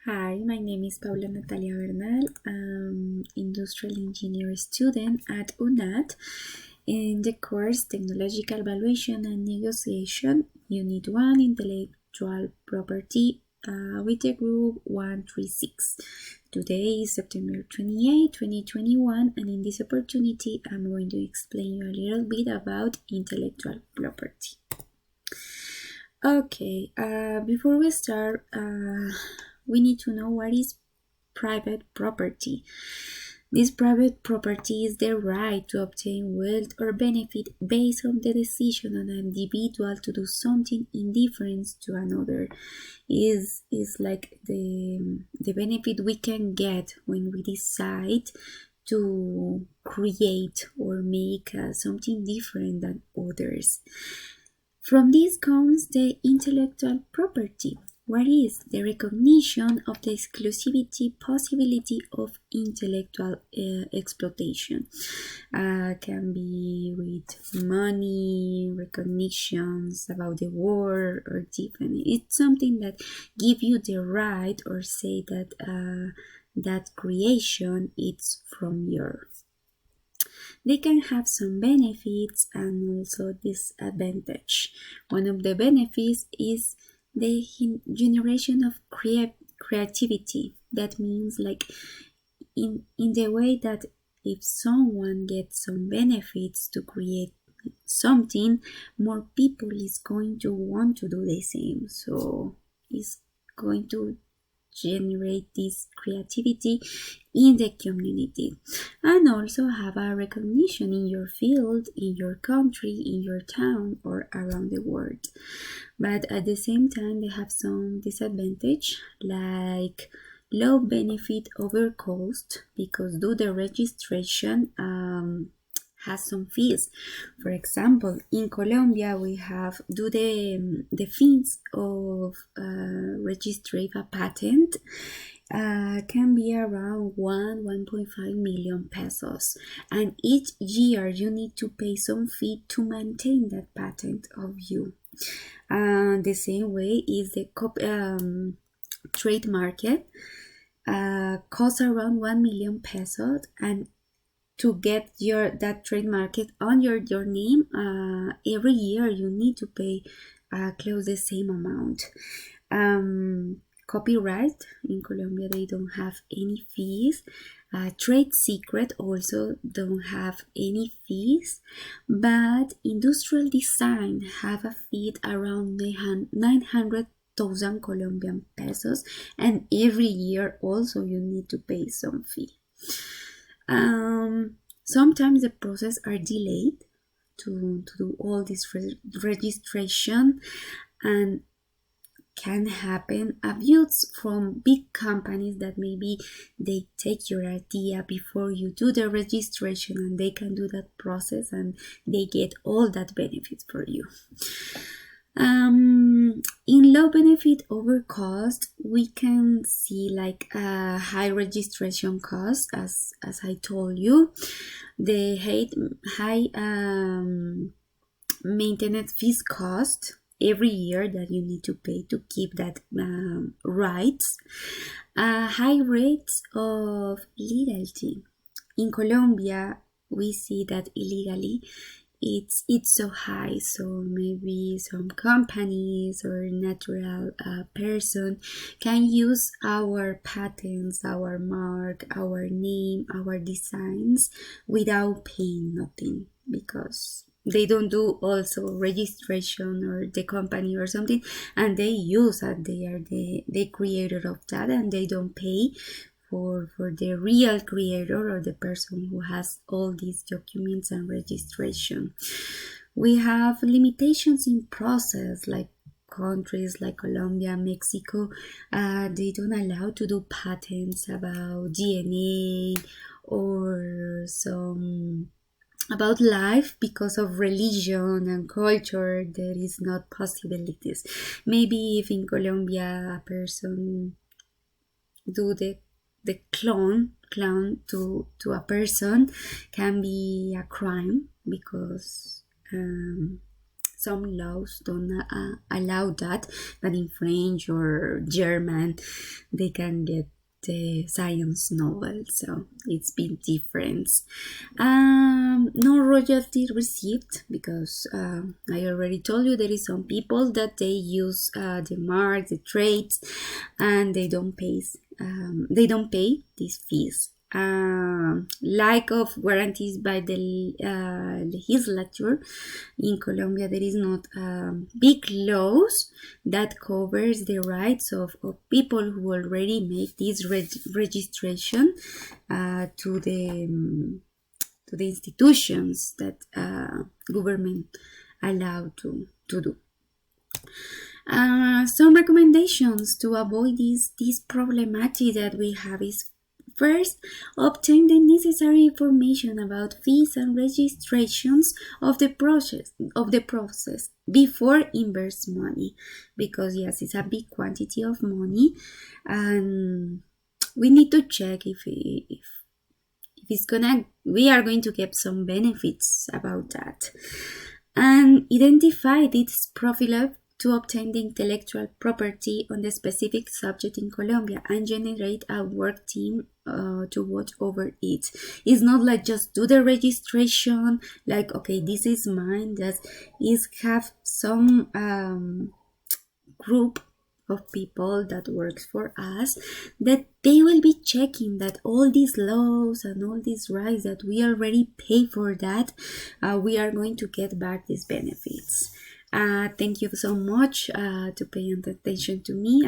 Hi, my name is Paula Natalia Bernal. I'm industrial engineer student at UNAT. In the course Technological Valuation and Negotiation, Unit 1, Intellectual Property, with the group 136. Today is September 28, 2021, and in this opportunity, I'm going to explain you a little bit about intellectual property. Okay, before we start, we need to know what is private property. This private property is the right to obtain wealth or benefit based on the decision of an individual to do something in difference to another. Is like the benefit we can get when we decide to create or make something different than others. From this comes the intellectual property. What is the recognition of the exclusivity possibility of intellectual exploitation? Can be with money, recognitions about the world, or different. It's something that give you the right or say that that creation is from yours. They can have some benefits and also disadvantage. One of the benefits is the generation of creativity. That means like in the way that if someone gets some benefits to create something, more people is going to want to do the same. So it's going to generate this creativity in the community and also have a recognition in your field, in your country, in your town, or around the world. But at the same time, they have some disadvantage like low benefit over cost because do the registration has some fees. For example, in Colombia, we have do the fees of registering a patent can be around 1.5 million pesos, and each year you need to pay some fee to maintain that patent of you. The same way is the trade market costs around 1 million pesos, and to get that trade market on your name every year you need to pay close the same amount. Copyright in Colombia, they don't have any fees. Trade secret also don't have any fees, but industrial design have a fee around 900,000 Colombian pesos, and every year also you need to pay some fee. Sometimes the process are delayed to do all this registration, and can happen abuse from big companies that maybe they take your idea before you do the registration, and they can do that process and they get all that benefits for you. In low benefit over cost, we can see like a high registration cost, as I told you, the high maintenance fees cost every year that you need to pay to keep that rights, high rates of legality. In Colombia, we see that illegally it's so high, so maybe some companies or natural person can use our patents, our mark, our name, our designs without paying nothing because they don't do also registration or the company or something, and they use that they are the creator of that, and they don't pay for the real creator or the person who has all these documents and registration. We have limitations in process, like countries like Colombia, Mexico, they don't allow to do patents about DNA or some about life because of religion and culture. There is not possibilities. Maybe if in Colombia a person do the clone to a person can be a crime because some laws don't allow that, but in French or German, they can get the science novel, so it's been different. No royalty received because I already told you there is some people that they use the mark, the traits, and they don't pay. They don't pay these fees. Lack of guarantees by the legislature in Colombia. There is not big laws that covers the rights of people who already make this registration to the institutions that government allow to do. Some recommendations to avoid this problematic that we have is: first, obtain the necessary information about fees and registrations of the process before invest money, because yes, it's a big quantity of money, and we need to check if we are going to get some benefits about that, and identify its profile to obtain the intellectual property on the specific subject in Colombia and generate a work team to watch over it. It's not like just do the registration, like, okay, this is mine. That is have some group of people that works for us, that they will be checking that all these laws and all these rights that we already pay for, that we are going to get back these benefits. Thank you so much to pay attention to me,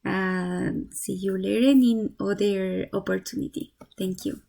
and see you later in other opportunity. Thank you.